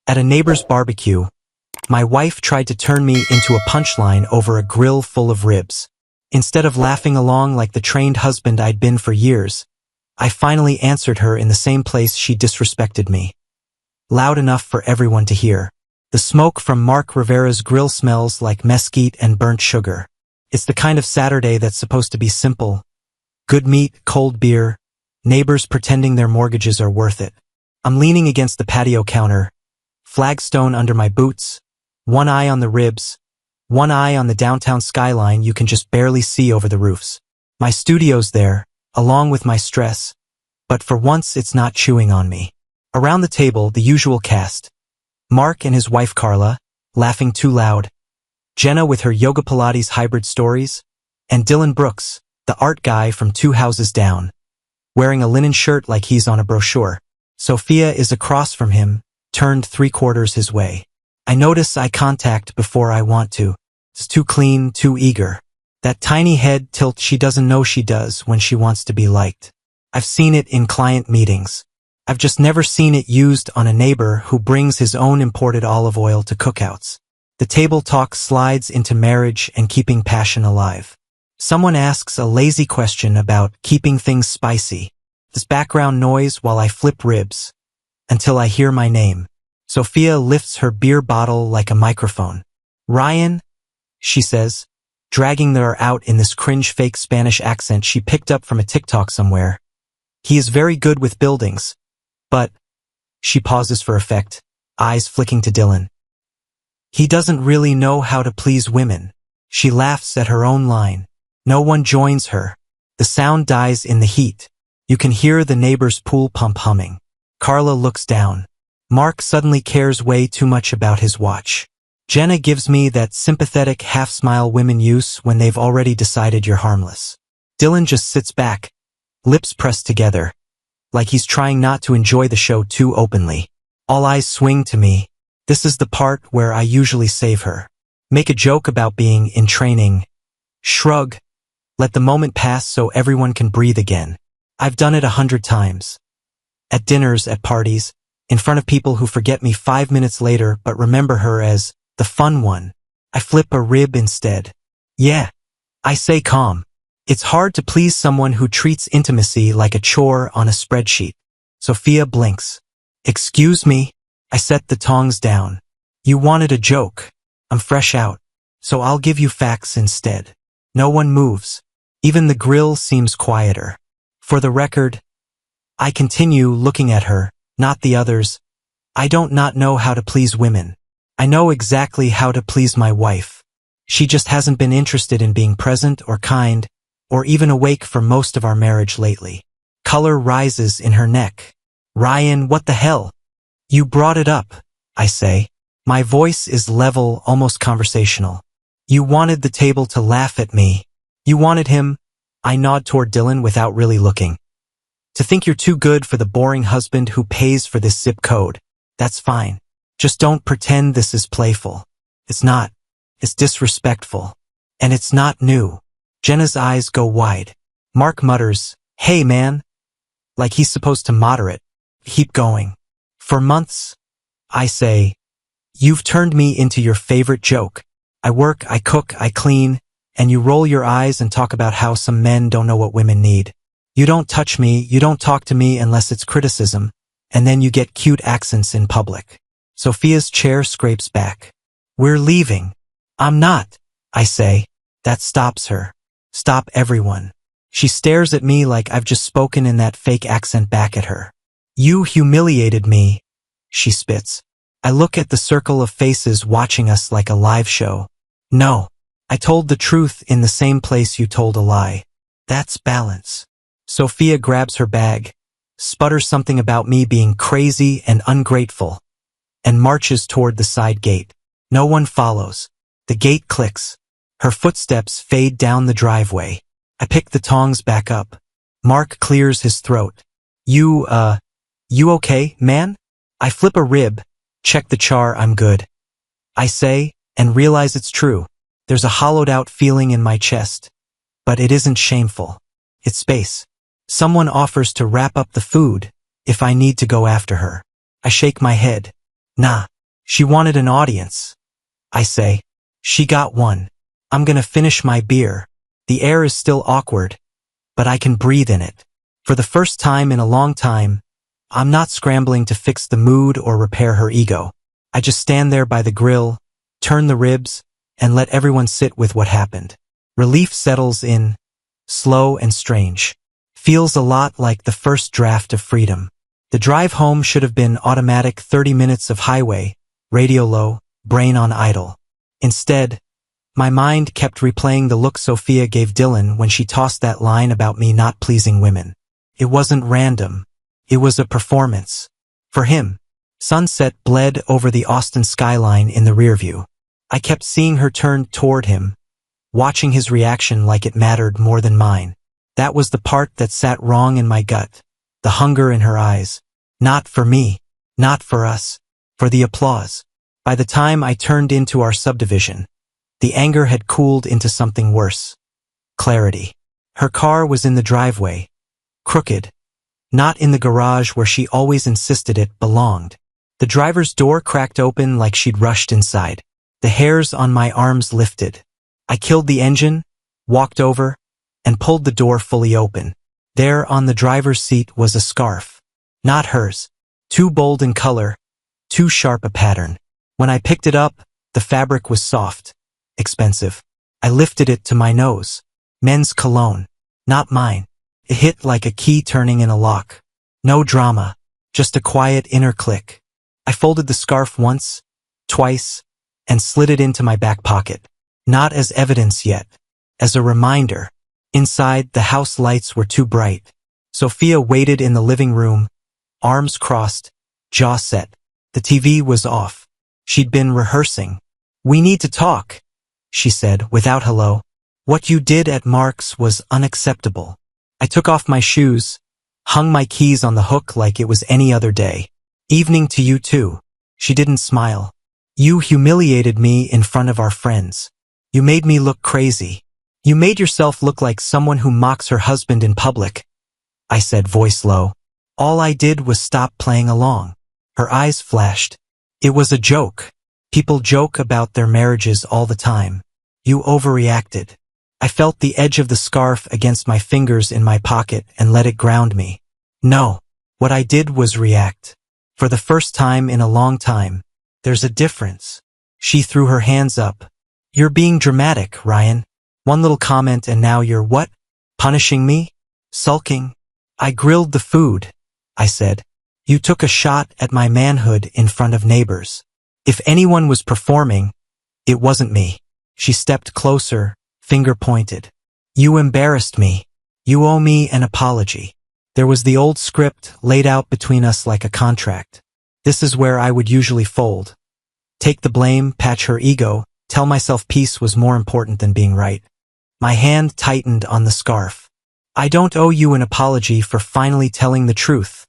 At a neighbor's barbecue, my wife tried to turn me into a punchline over a grill full of ribs. Instead of laughing along like the trained husband I'd been for years, I finally answered her in the same place she disrespected me. Loud enough for everyone to hear. The smoke from Mark Rivera's grill smells like mesquite and burnt sugar. It's the kind of Saturday that's supposed to be simple. Good meat, cold beer, neighbors pretending their mortgages are worth it. I'm leaning against the patio counter, flagstone under my boots, one eye on the ribs, one eye on the downtown skyline you can just barely see over the roofs. My studio's there, along with my stress, but for once it's not chewing on me. Around the table, the usual cast. Mark and his wife Carla, laughing too loud. Jenna with her yoga Pilates hybrid stories. And Dylan Brooks, the art guy from 2 houses down, wearing a linen shirt like he's on a brochure. Sophia is across from him, turned 3/4 his way. I notice eye contact before I want to. It's too clean, too eager. That tiny head tilt she doesn't know she does when she wants to be liked. I've seen it in client meetings. I've just never seen it used on a neighbor who brings his own imported olive oil to cookouts. The table talk slides into marriage and keeping passion alive. Someone asks a lazy question about keeping things spicy. This background noise while I flip ribs. Until I hear my name. Sophia lifts her beer bottle like a microphone. Ryan, she says, dragging her out in this cringe fake Spanish accent she picked up from a TikTok somewhere. He is very good with buildings. But, she pauses for effect, eyes flicking to Dylan. He doesn't really know how to please women. She laughs at her own line. No one joins her. The sound dies in the heat. You can hear the neighbor's pool pump humming. Carla looks down. Mark suddenly cares way too much about his watch. Jenna gives me that sympathetic half-smile women use when they've already decided you're harmless. Dylan just sits back, lips pressed together, like he's trying not to enjoy the show too openly. All eyes swing to me. This is the part where I usually save her. Make a joke about being in training. Shrug. Let the moment pass so everyone can breathe again. I've done it 100 times. At dinners, at parties, in front of people who forget me 5 minutes later but remember her as the fun one. I flip a rib instead. Yeah. I say calm. It's hard to please someone who treats intimacy like a chore on a spreadsheet. Sophia blinks. Excuse me. I set the tongs down. You wanted a joke. I'm fresh out. So I'll give you facts instead. No one moves. Even the grill seems quieter. For the record, I continue looking at her, not the others. I don't not know how to please women. I know exactly how to please my wife. She just hasn't been interested in being present or kind, or even awake for most of our marriage lately. Color rises in her neck. Ryan, what the hell? You brought it up, I say. My voice is level, almost conversational. You wanted the table to laugh at me. You wanted him. I nod toward Dylan without really looking. To think you're too good for the boring husband who pays for this zip code. That's fine. Just don't pretend this is playful. It's not. It's disrespectful. And it's not new. Jenna's eyes go wide. Mark mutters, hey man. Like he's supposed to moderate. Keep going. For months, I say, you've turned me into your favorite joke. I work, I cook, I clean, and you roll your eyes and talk about how some men don't know what women need. You don't touch me, you don't talk to me unless it's criticism, and then you get cute accents in public. Sophia's chair scrapes back. We're leaving. I'm not, I say. That stops her. Stop everyone. She stares at me like I've just spoken in that fake accent back at her. You humiliated me, she spits. I look at the circle of faces watching us like a live show. No, I told the truth in the same place you told a lie. That's balance. Sophia grabs her bag, sputters something about me being crazy and ungrateful, and marches toward the side gate. No one follows. The gate clicks. Her footsteps fade down the driveway. I pick the tongs back up. Mark clears his throat. You okay, man? I flip a rib, check the char, I'm good. I say, and realize it's true. There's a hollowed-out feeling in my chest. But it isn't shameful. It's space. Someone offers to wrap up the food, if I need to go after her. I shake my head. Nah, She wanted an audience. I say. She got one. I'm gonna finish my beer. The air is still awkward, but I can breathe in it. For the first time in a long time, I'm not scrambling to fix the mood or repair her ego. I just stand there by the grill, turn the ribs, and let everyone sit with what happened. Relief settles in, slow and strange. Feels a lot like the first draft of freedom. The drive home should have been automatic 30 minutes of highway, radio low, brain on idle. Instead, my mind kept replaying the look Sophia gave Dylan when she tossed that line about me not pleasing women. It wasn't random. It was a performance. For him, sunset bled over the Austin skyline in the rearview. I kept seeing her turn toward him, watching his reaction like it mattered more than mine. That was the part that sat wrong in my gut. The hunger in her eyes. Not for me. Not for us. For the applause. By the time I turned into our subdivision, the anger had cooled into something worse. Clarity. Her car was in the driveway. Crooked. Not in the garage where she always insisted it belonged. The driver's door cracked open like she'd rushed inside. The hairs on my arms lifted. I killed the engine, walked over, and pulled the door fully open. There on the driver's seat was a scarf. Not hers. Too bold in color, too sharp a pattern. When I picked it up, the fabric was soft, expensive. I lifted it to my nose. Men's cologne. Not mine. It hit like a key turning in a lock. No drama, just a quiet inner click. I folded the scarf once, twice, and slid it into my back pocket. Not as evidence yet, as a reminder. Inside, the house lights were too bright. Sophia waited in the living room, arms crossed, jaw set. The TV was off. She'd been rehearsing. "We need to talk," she said without hello. "What you did at Mark's was unacceptable." I took off my shoes, hung my keys on the hook like it was any other day. "Evening to you too." She didn't smile. "You humiliated me in front of our friends. You made me look crazy. You made yourself look like someone who mocks her husband in public," I said, voice low. All I did was stop playing along. Her eyes flashed. "It was a joke. People joke about their marriages all the time. You overreacted." I felt the edge of the scarf against my fingers in my pocket and let it ground me. No, what I did was react. For the first time in a long time. There's a difference. She threw her hands up. "You're being dramatic, Ryan. One little comment and now you're what? Punishing me? Sulking?" "I grilled the food," I said. "You took a shot at my manhood in front of neighbors. If anyone was performing, it wasn't me." She stepped closer, finger pointed. "You embarrassed me. You owe me an apology." There was the old script laid out between us like a contract. This is where I would usually fold. Take the blame, patch her ego, tell myself peace was more important than being right. My hand tightened on the scarf. "I don't owe you an apology for finally telling the truth,"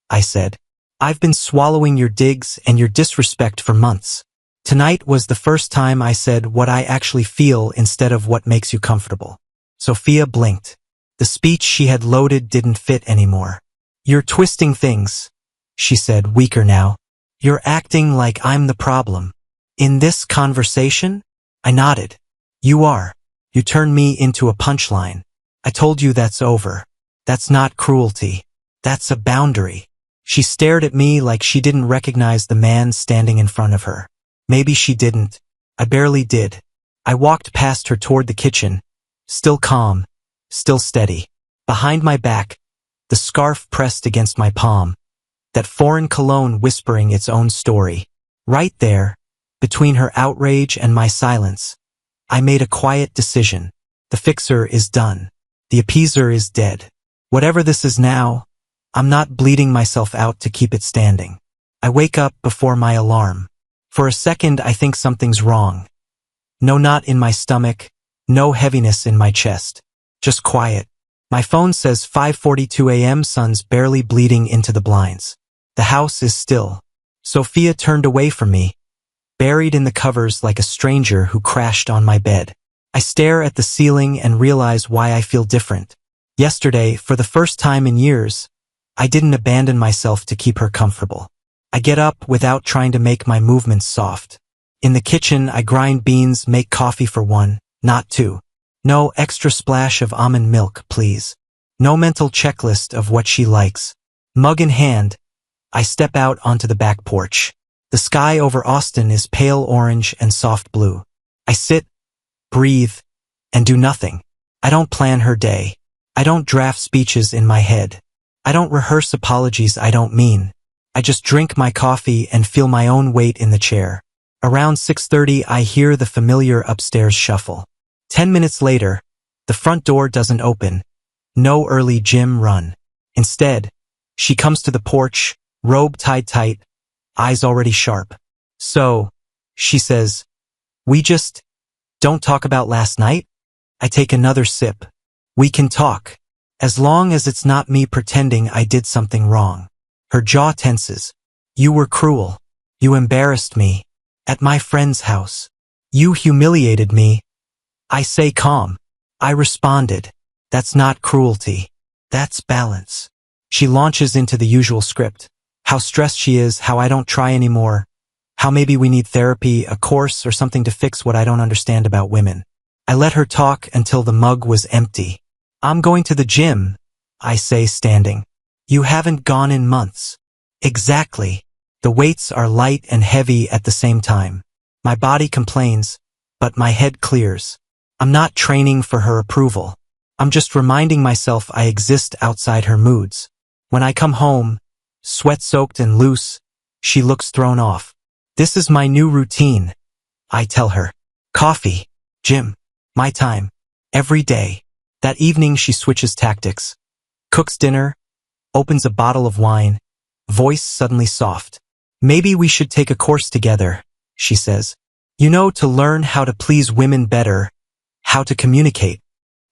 I said. "I've been swallowing your digs and your disrespect for months. Tonight was the first time I said what I actually feel instead of what makes you comfortable." Sophia blinked. The speech she had loaded didn't fit anymore. "You're twisting things," she said, weaker now. "You're acting like I'm the problem. In this conversation?" I nodded. "You are. You turned me into a punchline. I told you that's over. That's not cruelty. That's a boundary." She stared at me like she didn't recognize the man standing in front of her. Maybe she didn't. I barely did. I walked past her toward the kitchen, still calm, still steady. Behind my back, the scarf pressed against my palm, that foreign cologne whispering its own story. Right there, between her outrage and my silence, I made a quiet decision. The fixer is done. The appeaser is dead. Whatever this is now, I'm not bleeding myself out to keep it standing. I wake up before my alarm. For a second, I think something's wrong. No knot in my stomach, no heaviness in my chest. Just quiet. My phone says 5:42 a.m. Sun's barely bleeding into the blinds. The house is still. Sophia turned away from me, buried in the covers like a stranger who crashed on my bed. I stare at the ceiling and realize why I feel different. Yesterday, for the first time in years, I didn't abandon myself to keep her comfortable. I get up without trying to make my movements soft. In the kitchen, I grind beans, make coffee for one, not two. No extra splash of almond milk, please. No mental checklist of what she likes. Mug in hand, I step out onto the back porch. The sky over Austin is pale orange and soft blue. I sit, breathe, and do nothing. I don't plan her day. I don't draft speeches in my head. I don't rehearse apologies I don't mean. I just drink my coffee and feel my own weight in the chair. Around 6:30, I hear the familiar upstairs shuffle. 10 minutes later, the front door doesn't open. No early gym run. Instead, she comes to the porch, robe tied tight, eyes already sharp. So, she says, we just don't talk about last night? I take another sip. We can talk. As long as it's not me pretending I did something wrong. Her jaw tenses. You were cruel. You embarrassed me. At my friend's house. You humiliated me. I say calm. I responded. That's not cruelty. That's balance. She launches into the usual script. How stressed she is, how I don't try anymore. How maybe we need therapy, a course, or something to fix what I don't understand about women. I let her talk until the mug was empty. I'm going to the gym, I say standing. You haven't gone in months. Exactly. The weights are light and heavy at the same time. My body complains, but my head clears. I'm not training for her approval. I'm just reminding myself I exist outside her moods. When I come home, sweat-soaked and loose, she looks thrown off. This is my new routine, I tell her. Coffee, gym, my time, every day. That evening she switches tactics. Cooks dinner, opens a bottle of wine, voice suddenly soft. Maybe we should take a course together, she says. You know, to learn how to please women better, how to communicate.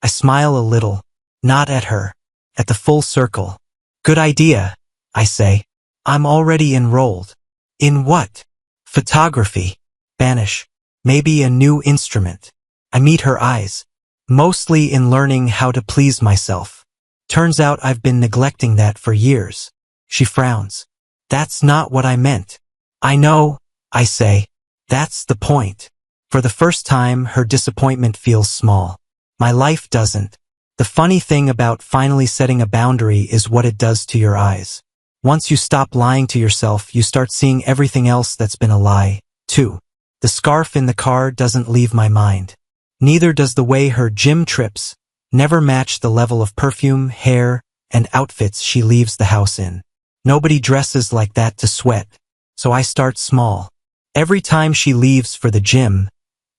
I smile a little, not at her, at the full circle. Good idea, I say. I'm already enrolled. In what? Photography. Spanish. Maybe a new instrument. I meet her eyes. Mostly in learning how to please myself. Turns out I've been neglecting that for years. She frowns. That's not what I meant. I know, I say. That's the point. For the first time, her disappointment feels small. My life doesn't. The funny thing about finally setting a boundary is what it does to your eyes. Once you stop lying to yourself, you start seeing everything else that's been a lie, too. The scarf in the car doesn't leave my mind. Neither does the way her gym trips never match the level of perfume, hair, and outfits she leaves the house in. Nobody dresses like that to sweat, so I start small. Every time she leaves for the gym,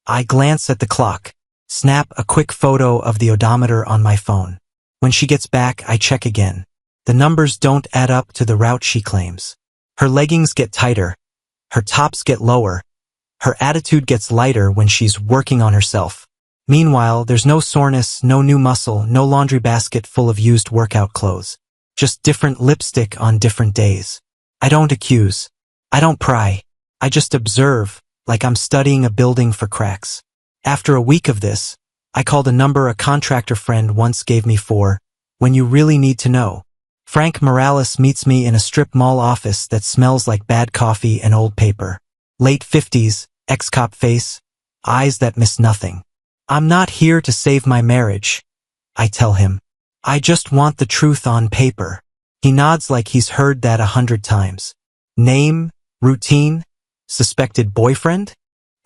I glance at the clock, snap a quick photo of the odometer on my phone. When she gets back, I check again. The numbers don't add up to the route she claims. Her leggings get tighter, her tops get lower, her attitude gets lighter when she's working on herself. Meanwhile, there's no soreness, no new muscle, no laundry basket full of used workout clothes. Just different lipstick on different days. I don't accuse. I don't pry. I just observe, like I'm studying a building for cracks. After a week of this, I called a number a contractor friend once gave me for when you really need to know. Frank Morales meets me in a strip mall office that smells like bad coffee and old paper. Late 50s, ex-cop face, eyes that miss nothing. I'm not here to save my marriage, I tell him. I just want the truth on paper. He nods like he's heard that 100 times. Name, routine, suspected boyfriend?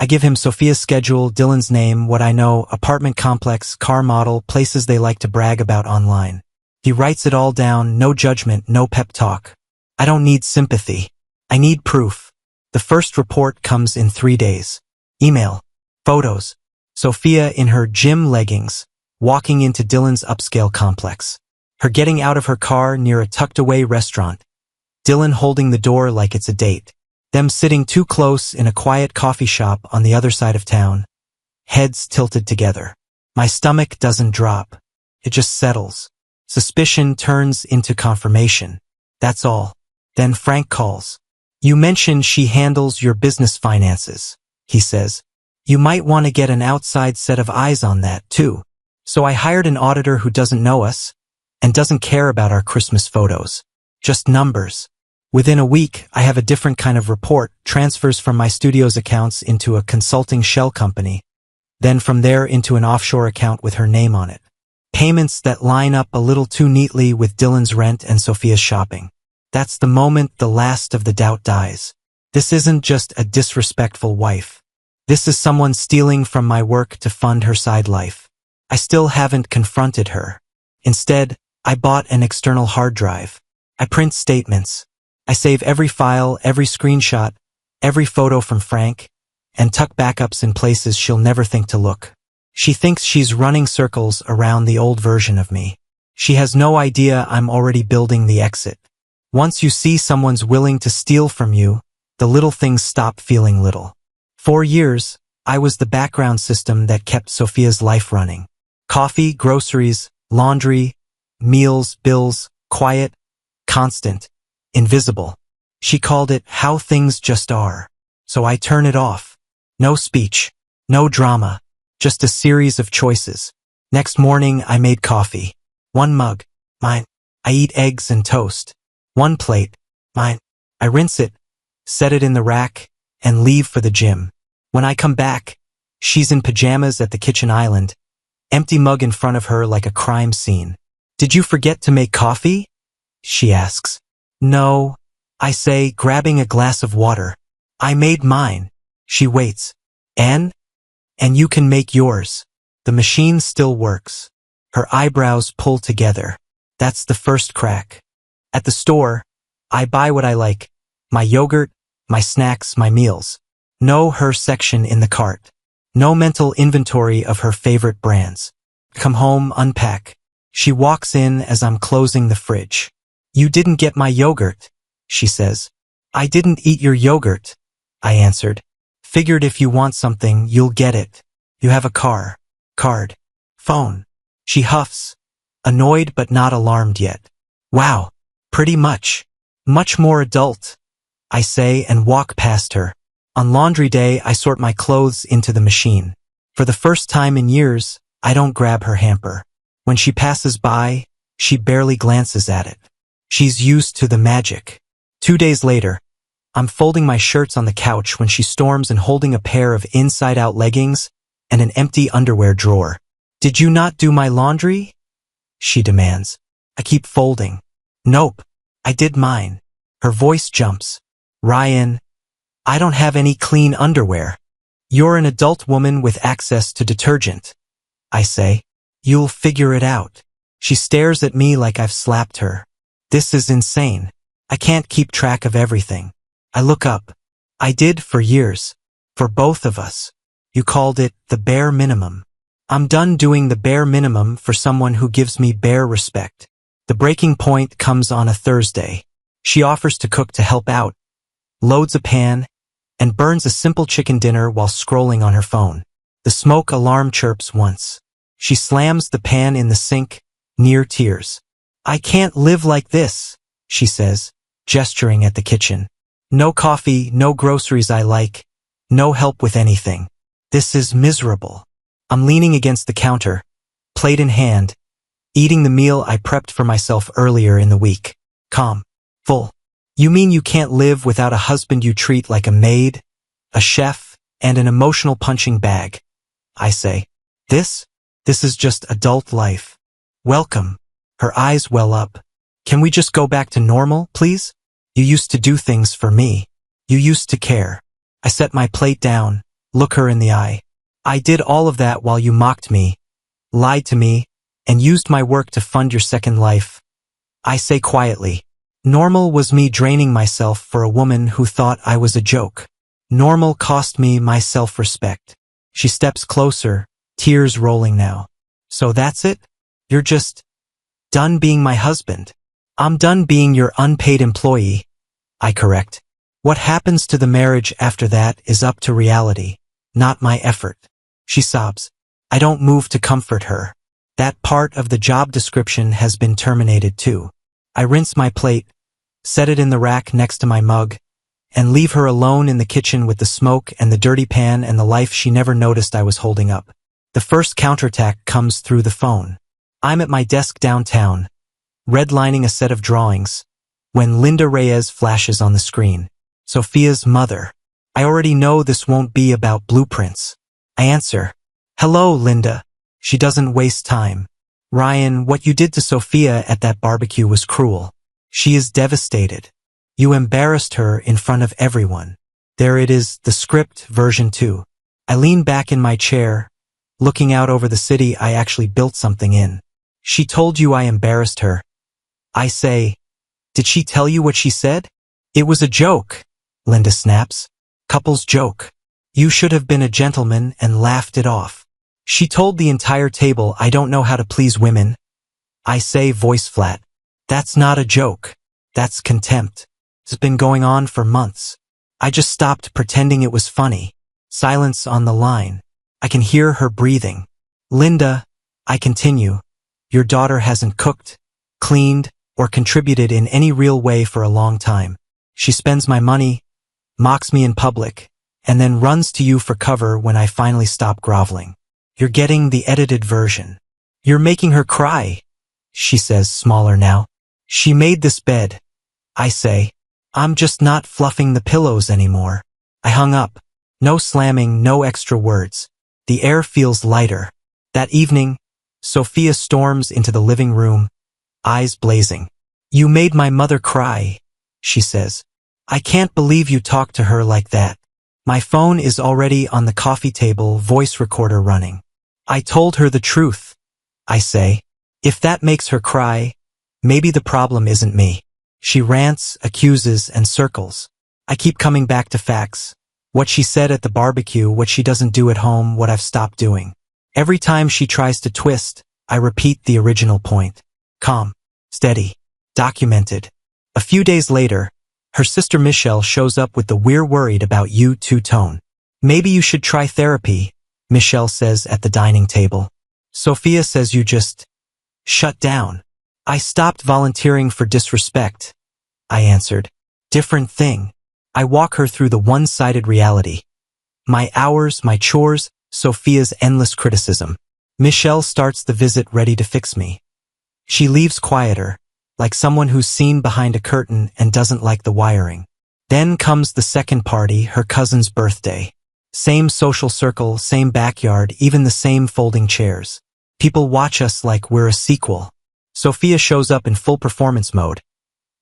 I give him Sophia's schedule, Dylan's name, what I know, apartment complex, car model, places they like to brag about online. He writes it all down, no judgment, no pep talk. I don't need sympathy. I need proof. The first report comes in 3 days. Email. Photos. Sophia in her gym leggings, walking into Dylan's upscale complex. Her getting out of her car near a tucked-away restaurant. Dylan holding the door like it's a date. Them sitting too close in a quiet coffee shop on the other side of town. Heads tilted together. My stomach doesn't drop. It just settles. Suspicion turns into confirmation. That's all. Then Frank calls. You mentioned she handles your business finances, he says. You might want to get an outside set of eyes on that, too. So I hired an auditor who doesn't know us and doesn't care about our Christmas photos. Just numbers. Within a week, I have a different kind of report, transfers from my studio's accounts into a consulting shell company, then from there into an offshore account with her name on it. Payments that line up a little too neatly with Dylan's rent and Sophia's shopping. That's the moment the last of the doubt dies. This isn't just a disrespectful wife. This is someone stealing from my work to fund her side life. I still haven't confronted her. Instead, I bought an external hard drive. I print statements. I save every file, every screenshot, every photo from Frank, and tuck backups in places she'll never think to look. She thinks she's running circles around the old version of me. She has no idea I'm already building the exit. Once you see someone's willing to steal from you, the little things stop feeling little. 4 years, I was the background system that kept Sophia's life running. Coffee, groceries, laundry, meals, bills, quiet, constant, invisible. She called it how things just are. So I turn it off. No speech, no drama, just a series of choices. Next morning, I made coffee. 1 mug, mine. I eat eggs and toast. 1 plate, mine. I rinse it, set it in the rack, and leave for the gym. When I come back, she's in pajamas at the kitchen island, empty mug in front of her like a crime scene. Did you forget to make coffee? She asks. No, I say, grabbing a glass of water. I made mine. She waits. And you can make yours. The machine still works. Her eyebrows pull together. That's the first crack. At the store, I buy what I like. My yogurt, my snacks, my meals. No her section in the cart. No mental inventory of her favorite brands. Come home, unpack. She walks in as I'm closing the fridge. You didn't get my yogurt, she says. I didn't eat your yogurt, I answered. Figured if you want something, you'll get it. You have a card, phone. She huffs, annoyed but not alarmed yet. Wow, pretty much. Much more adult, I say and walk past her. On laundry day, I sort my clothes into the machine. For the first time in years, I don't grab her hamper. When she passes by, she barely glances at it. She's used to the magic. 2 days later, I'm folding my shirts on the couch when she storms in holding a pair of inside-out leggings and an empty underwear drawer. Did you not do my laundry? She demands. I keep folding. Nope, I did mine. Her voice jumps. Ryan, I don't have any clean underwear. You're an adult woman with access to detergent. I say. You'll figure it out. She stares at me like I've slapped her. This is insane. I can't keep track of everything. I look up. I did for years. For both of us. You called it the bare minimum. I'm done doing the bare minimum for someone who gives me bare respect. The breaking point comes on a Thursday. She offers to cook to help out, loads a pan, and burns a simple chicken dinner while scrolling on her phone. The smoke alarm chirps once. She slams the pan in the sink, near tears. I can't live like this, she says, gesturing at the kitchen. No coffee, no groceries I like, no help with anything. This is miserable. I'm leaning against the counter, plate in hand, eating the meal I prepped for myself earlier in the week. Calm. Full. You mean you can't live without a husband you treat like a maid, a chef, and an emotional punching bag? I say. This is just adult life. Welcome. Her eyes well up. Can we just go back to normal, please? You used to do things for me. You used to care. I set my plate down, look her in the eye. I did all of that while you mocked me, lied to me, and used my work to fund your second life. I say quietly. Normal was me draining myself for a woman who thought I was a joke. Normal cost me my self-respect. She steps closer, tears rolling now. So that's it? You're just done being my husband. I'm done being your unpaid employee, I correct. What happens to the marriage after that is up to reality, not my effort. She sobs. I don't move to comfort her. That part of the job description has been terminated too. I rinse my plate, set it in the rack next to my mug, and leave her alone in the kitchen with the smoke and the dirty pan and the life she never noticed I was holding up. The first counterattack comes through the phone. I'm at my desk downtown, redlining a set of drawings, when Linda Reyes flashes on the screen. Sophia's mother. I already know this won't be about blueprints. I answer, hello, Linda. She doesn't waste time. Ryan, what you did to Sophia at that barbecue was cruel. She is devastated. You embarrassed her in front of everyone. There it is, the script, version 2. I lean back in my chair, looking out over the city I actually built something in. She told you I embarrassed her. I say, did she tell you what she said? It was a joke, Linda snaps. Couple's joke. You should have been a gentleman and laughed it off. She told the entire table I don't know how to please women. I say, voice flat. That's not a joke. That's contempt. It's been going on for months. I just stopped pretending it was funny. Silence on the line. I can hear her breathing. Linda, I continue, your daughter hasn't cooked, cleaned, or contributed in any real way for a long time. She spends my money, mocks me in public, and then runs to you for cover when I finally stop groveling. You're getting the edited version. You're making her cry, she says, smaller now. She made this bed. I say, I'm just not fluffing the pillows anymore. I hung up. No slamming, no extra words. The air feels lighter. That evening, Sophia storms into the living room, eyes blazing. You made my mother cry, she says. I can't believe you talked to her like that. My phone is already on the coffee table, voice recorder running. I told her the truth, I say. If that makes her cry, maybe the problem isn't me. She rants, accuses, and circles. I keep coming back to facts. What she said at the barbecue, what she doesn't do at home, what I've stopped doing. Every time she tries to twist, I repeat the original point. Calm, steady, documented. A few days later, her sister Michelle shows up with the "we're worried about you" tone. Maybe you should try therapy, Michelle says at the dining table. Sophia says you just shut down. I stopped volunteering for disrespect, I answered. Different thing. I walk her through the one-sided reality. My hours, my chores, Sophia's endless criticism. Michelle starts the visit ready to fix me. She leaves quieter, like someone who's seen behind a curtain and doesn't like the wiring. Then comes the second party, her cousin's birthday. Same social circle, same backyard, even the same folding chairs. People watch us like we're a sequel. Sophia shows up in full performance mode.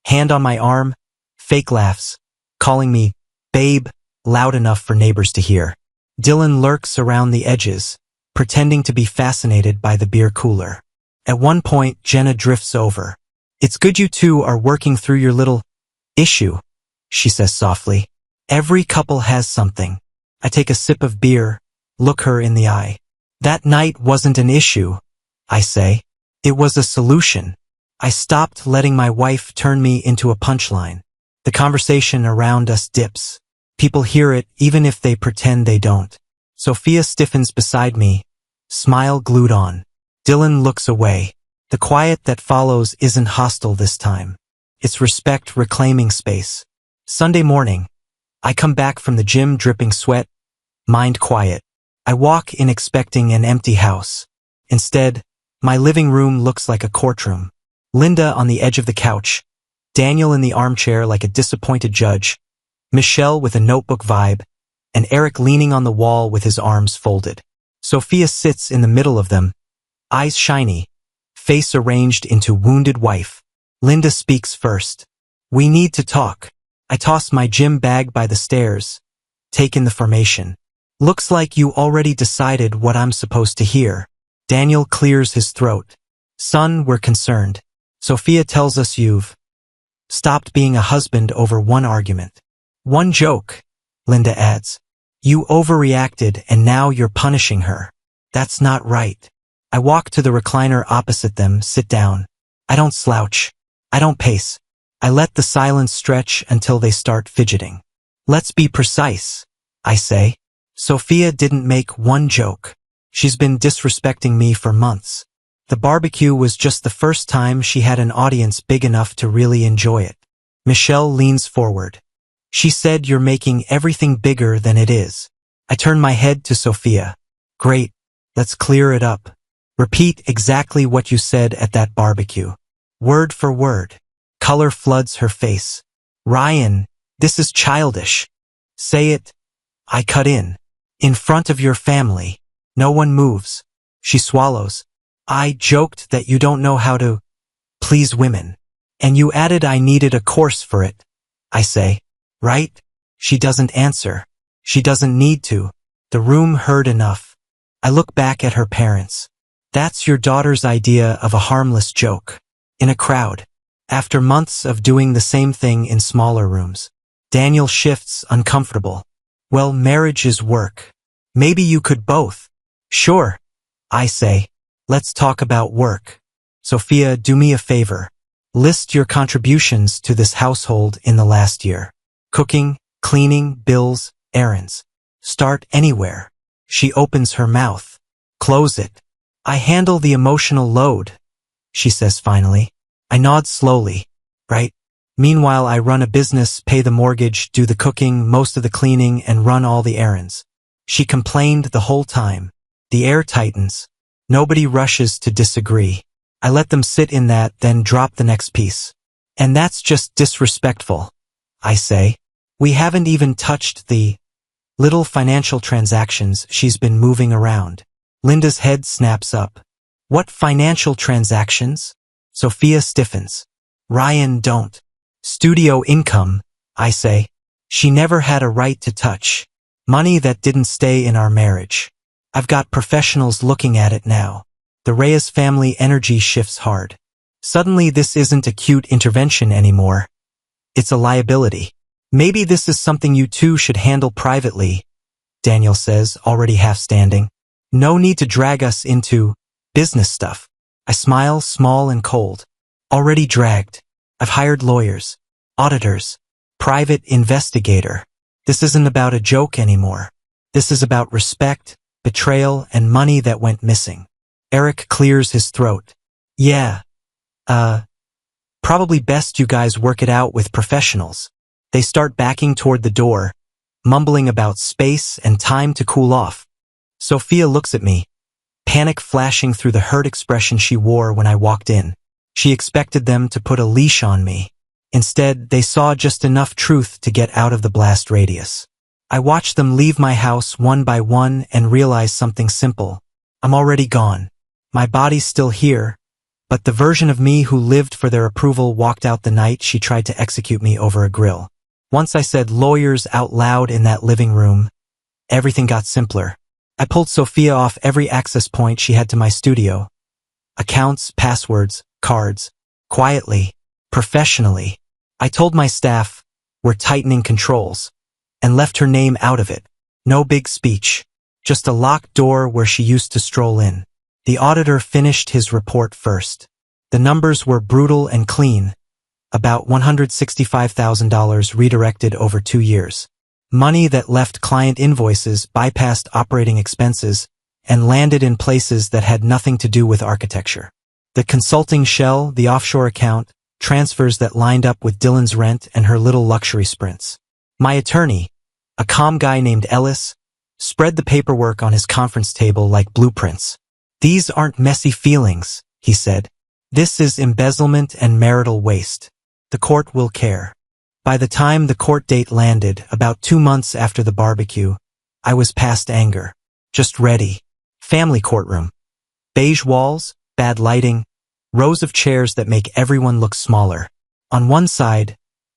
Hand on my arm, fake laughs, calling me babe, loud enough for neighbors to hear. Dylan lurks around the edges, pretending to be fascinated by the beer cooler. At one point, Jenna drifts over. It's good you two are working through your little issue, she says softly. Every couple has something. I take a sip of beer, look her in the eye. That night wasn't an issue, I say. It was a solution. I stopped letting my wife turn me into a punchline. The conversation around us dips. People hear it even if they pretend they don't. Sophia stiffens beside me, smile glued on. Dylan looks away. The quiet that follows isn't hostile this time. It's respect reclaiming space. Sunday morning, I come back from the gym dripping sweat, mind quiet. I walk in expecting an empty house. Instead, my living room looks like a courtroom. Linda on the edge of the couch, Daniel in the armchair like a disappointed judge, Michelle with a notebook vibe, and Eric leaning on the wall with his arms folded. Sophia sits in the middle of them, eyes shiny, face arranged into wounded wife. Linda speaks first. We need to talk. I toss my gym bag by the stairs, take in the formation. Looks like you already decided what I'm supposed to hear. Daniel clears his throat. Son, we're concerned. Sophia tells us you've stopped being a husband over one argument. One joke, Linda adds. You overreacted and now you're punishing her. That's not right. I walk to the recliner opposite them, sit down. I don't slouch. I don't pace. I let the silence stretch until they start fidgeting. Let's be precise, I say. Sophia didn't make one joke. She's been disrespecting me for months. The barbecue was just the first time she had an audience big enough to really enjoy it. Michelle leans forward. She said you're making everything bigger than it is. I turn my head to Sophia. Great. Let's clear it up. Repeat exactly what you said at that barbecue. Word for word. color floods her face. Ryan, this is childish. Say it. I cut in. In front of your family. No one moves. She swallows. I joked that you don't know how to please women. And you added I needed a course for it. I say. Right? She doesn't answer. She doesn't need to. The room heard enough. I look back at her parents. That's your daughter's idea of a harmless joke. In a crowd. After months of doing the same thing in smaller rooms. Daniel shifts, uncomfortable. Well, marriage is work. Maybe you could both. Sure. I say. Let's talk about work. Sophia, do me a favor. List your contributions to this household in the last year. Cooking, cleaning, bills, errands. Start anywhere. She opens her mouth. Close it. I handle the emotional load, she says finally. I nod slowly. Right? Meanwhile, I run a business, pay the mortgage, do the cooking, most of the cleaning, and run all the errands. She complained the whole time. The air tightens. Nobody rushes to disagree. I let them sit in that, then drop the next piece. And that's just disrespectful, I say. We haven't even touched the little financial transactions she's been moving around. Linda's head snaps up. What financial transactions? Sophia stiffens. Ryan, don't. Studio income, I say. She never had a right to touch. Money that didn't stay in our marriage. I've got professionals looking at it now. The Reyes family energy shifts hard. Suddenly this isn't a cute intervention anymore. It's a liability. Maybe this is something you two should handle privately, Daniel says, already half standing. No need to drag us into business stuff. I smile, small and cold. Already dragged. I've hired lawyers, auditors, private investigator. This isn't about a joke anymore. This is about respect, betrayal, and money that went missing. Eric clears his throat. Yeah. Probably best you guys work it out with professionals. They start backing toward the door, mumbling about space and time to cool off. Sophia looks at me, panic flashing through the hurt expression she wore when I walked in. She expected them to put a leash on me. Instead, they saw just enough truth to get out of the blast radius. I watched them leave my house one by one and realized something simple. I'm already gone. My body's still here, but the version of me who lived for their approval walked out the night she tried to execute me over a grill. Once I said lawyers out loud in that living room, everything got simpler. I pulled Sophia off every access point she had to my studio. Accounts, passwords, cards. Quietly, professionally. I told my staff, we're tightening controls, and left her name out of it. No big speech. Just a locked door where she used to stroll in. The auditor finished his report first. The numbers were brutal and clean. About $165,000 redirected over 2 years. Money that left client invoices, bypassed operating expenses, and landed in places that had nothing to do with architecture. The consulting shell, the offshore account, transfers that lined up with Dylan's rent and her little luxury sprints. My attorney, a calm guy named Ellis, spread the paperwork on his conference table like blueprints. These aren't messy feelings, he said. This is embezzlement and marital waste. The court will care. By the time the court date landed, about 2 months after the barbecue, I was past anger. Just ready. Family courtroom. Beige walls, bad lighting, rows of chairs that make everyone look smaller. On one side,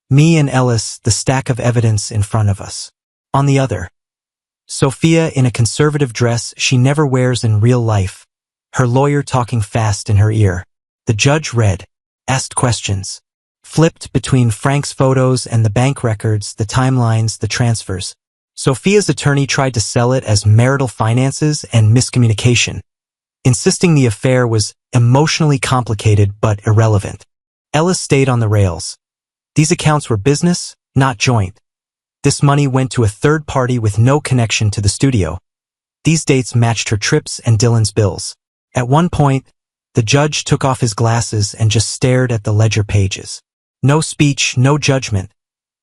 me and Ellis, the stack of evidence in front of us. On the other, Sophia in a conservative dress she never wears in real life, her lawyer talking fast in her ear. The judge read, asked questions, flipped between Frank's photos and the bank records, the timelines, the transfers. Sophia's attorney tried to sell it as marital finances and miscommunication, insisting the affair was emotionally complicated but irrelevant. Ellis stayed on the rails. These accounts were business, not joint. This money went to a third party with no connection to the studio. These dates matched her trips and Dylan's bills. At one point, the judge took off his glasses and just stared at the ledger pages. No speech, no judgment.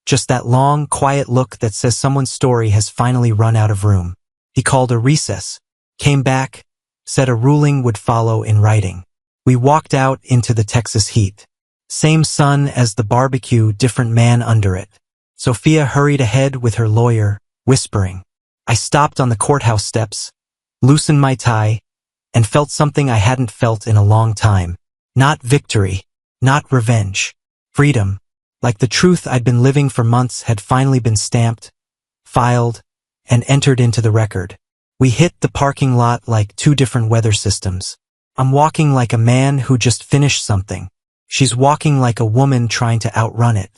Just that long, quiet look that says someone's story has finally run out of room. He called a recess, came back, said a ruling would follow in writing. We walked out into the Texas heat. Same sun as the barbecue, different man under it. Sophia hurried ahead with her lawyer, whispering. I stopped on the courthouse steps, loosened my tie, and felt something I hadn't felt in a long time. Not victory, not revenge. Freedom, like the truth I'd been living for months had finally been stamped, filed, and entered into the record. We hit the parking lot like two different weather systems. I'm walking like a man who just finished something. She's walking like a woman trying to outrun it.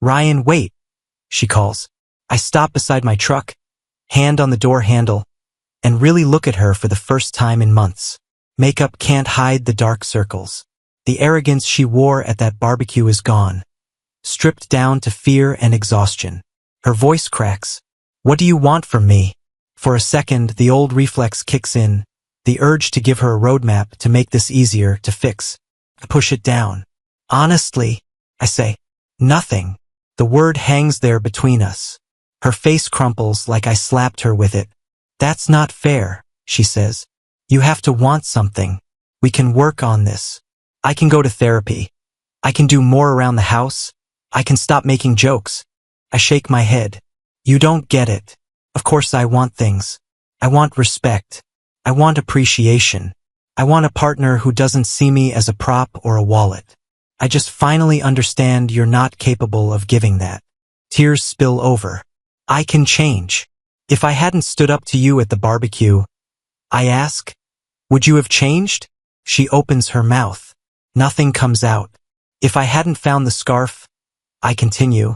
Ryan, wait, she calls. I stop beside my truck, hand on the door handle, and really look at her for the first time in months. Makeup can't hide the dark circles. The arrogance she wore at that barbecue is gone, stripped down to fear and exhaustion. Her voice cracks. What do you want from me? For a second, the old reflex kicks in, the urge to give her a roadmap to make this easier to fix. I push it down. Honestly, I say, nothing. The word hangs there between us. Her face crumples like I slapped her with it. That's not fair, she says. You have to want something. We can work on this. I can go to therapy. I can do more around the house. I can stop making jokes. I shake my head. You don't get it. Of course I want things. I want respect. I want appreciation. I want a partner who doesn't see me as a prop or a wallet. I just finally understand you're not capable of giving that. Tears spill over. I can change. If I hadn't stood up to you at the barbecue, I ask, would you have changed? She opens her mouth. Nothing comes out. If I hadn't found the scarf, I continue,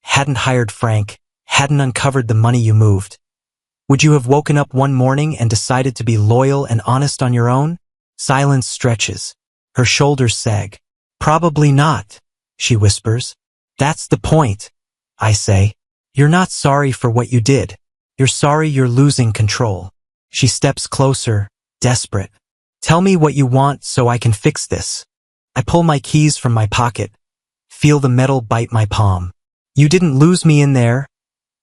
hadn't hired Frank, hadn't uncovered the money you moved, would you have woken up one morning and decided to be loyal and honest on your own? Silence stretches. Her shoulders sag. Probably not, she whispers. That's the point, I say. You're not sorry for what you did. You're sorry you're losing control. She steps closer, desperate. Tell me what you want so I can fix this. I pull my keys from my pocket, feel the metal bite my palm. You didn't lose me in there.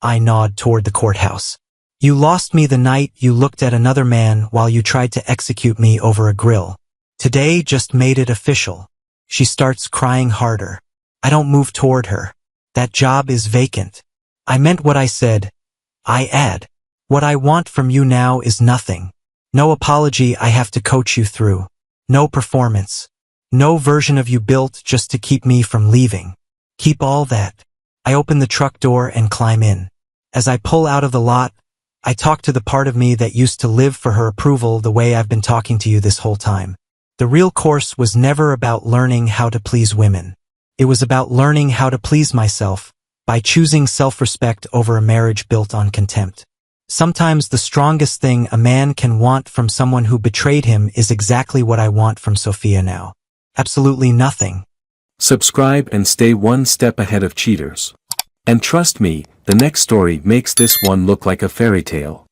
I nod toward the courthouse. You lost me the night you looked at another man while you tried to execute me over a grill. Today just made it official. She starts crying harder. I don't move toward her. That job is vacant. I meant what I said. I add. What I want from you now is nothing. No apology I have to coach you through. No performance. No version of you built just to keep me from leaving. Keep all that. I open the truck door and climb in. As I pull out of the lot, I talk to the part of me that used to live for her approval the way I've been talking to you this whole time. The real course was never about learning how to please women. It was about learning how to please myself by choosing self-respect over a marriage built on contempt. Sometimes the strongest thing a man can want from someone who betrayed him is exactly what I want from Sophia now. Absolutely nothing. Subscribe and stay one step ahead of cheaters. And trust me, the next story makes this one look like a fairy tale.